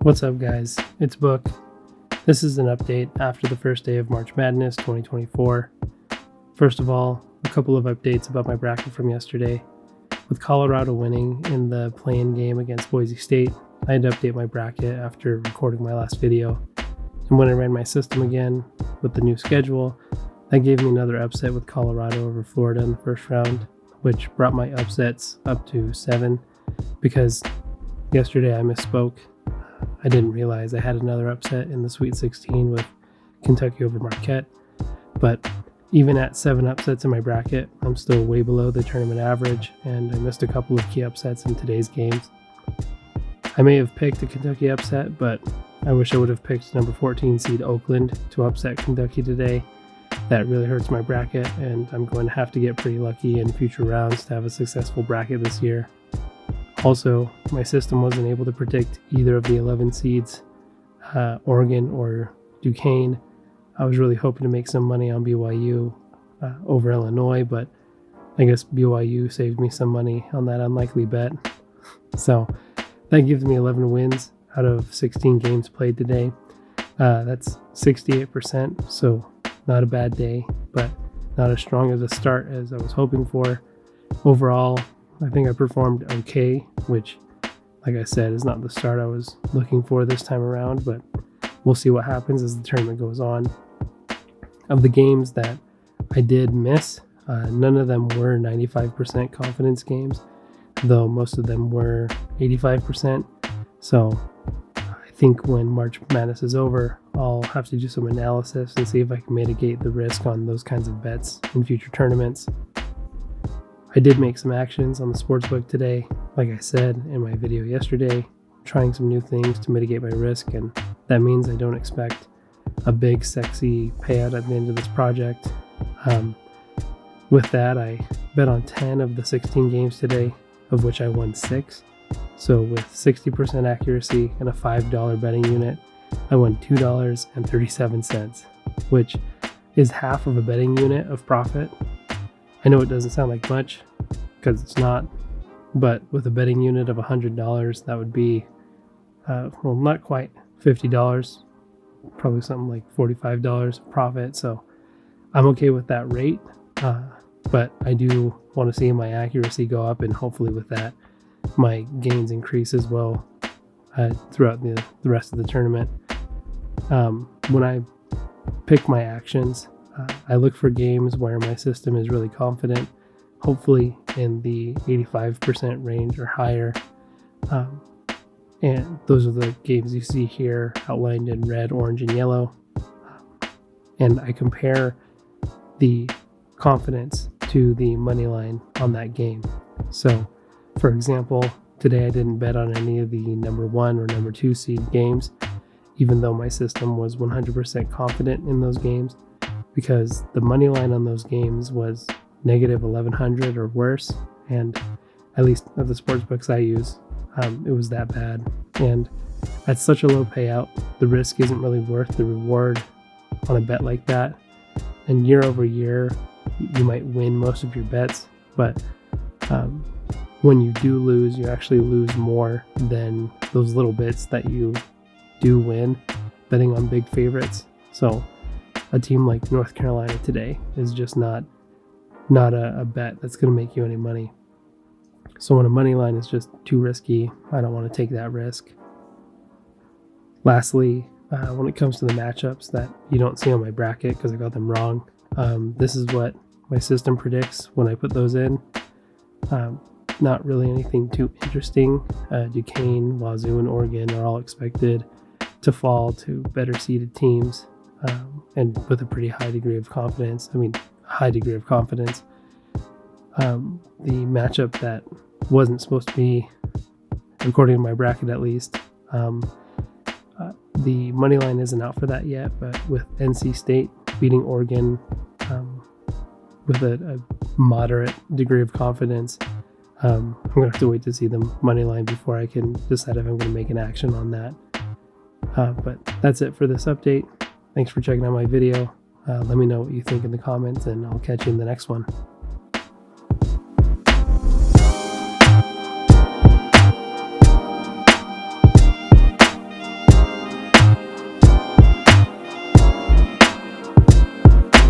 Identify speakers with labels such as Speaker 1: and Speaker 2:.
Speaker 1: What's up, guys? It's Book. This is an update after the first day of March Madness 2024. First of all, a couple of updates about my bracket from yesterday. With Colorado winning in the play-in game against Boise State, I had to update my bracket after recording my last video. And when I ran my system again with the new schedule, that gave me another upset with Colorado over Florida in the first round, which brought my upsets up to 7 because yesterday I misspoke. I didn't realize I had another upset in the Sweet 16 with Kentucky over Marquette, but even at 7 upsets in my bracket, I'm still way below the tournament average, and I missed a couple of key upsets in today's games. I may have picked a Kentucky upset, but I wish I would have picked number 14 seed Oakland to upset Kentucky today. That really hurts my bracket, and I'm going to have to get pretty lucky in future rounds to have a successful bracket this year. Also, my system wasn't able to predict either of the 11 seeds, Oregon or Duquesne. I was really hoping to make some money on BYU over Illinois, but I guess BYU saved me some money on that unlikely bet. So that gives me 11 wins out of 16 games played today. That's 68%, so not a bad day, but not as strong as a start as I was hoping for. Overall, I think I performed okay, which, like I said, is not the start I was looking for this time around, but we'll see what happens as the tournament goes on. Of the games that I did miss, none of them were 95% confidence games, though most of them were 85%. So I think when March Madness is over, I'll have to do some analysis and see if I can mitigate the risk on those kinds of bets in future tournaments. I did make some actions on the sportsbook today, like I said in my video yesterday, trying some new things to mitigate my risk, and that means I don't expect a big sexy payout at the end of this project. With that, I bet on 10 of the 16 games today, of which I won 6. So with 60% accuracy and a $5 betting unit, I won $2.37, which is half of a betting unit of profit. I know it doesn't sound like much, because it's not, but with a betting unit of $100, that would be, not quite $50, probably something like $45 profit, so I'm okay with that rate, but I do want to see my accuracy go up, and hopefully with that, my gains increase as well throughout the rest of the tournament. When I pick my actions, I look for games where my system is really confident, hopefully in the 85% range or higher. And those are the games you see here outlined in red, orange, and yellow. And I compare the confidence to the money line on that game. So, for example, today I didn't bet on any of the number 1 or number 2 seed games, even though my system was 100% confident in those games, because the money line on those games was negative 1100 or worse, and at least at the sports books I use, it was that bad. And at such a low payout, the risk isn't really worth the reward on a bet like that. And year over year, you might win most of your bets, but when you do lose, you actually lose more than those little bits that you do win betting on big favorites. So a team like North Carolina today is just not a bet that's going to make you any money. So when a money line is just too risky, I don't want to take that risk. Lastly, when it comes to the matchups that you don't see on my bracket because I got them wrong, this is what my system predicts when I put those in. Not really anything too interesting. Duquesne, Wazoo, and Oregon are all expected to fall to better seeded teams. And with a pretty high degree of confidence. The matchup that wasn't supposed to be, according to my bracket at least, the money line isn't out for that yet, but with NC State beating Oregon with a moderate degree of confidence, I'm going to have to wait to see the money line before I can decide if I'm going to make an action on that. But that's it for this update. Thanks for checking out my video. Let me know what you think in the comments, and I'll catch you in the next one.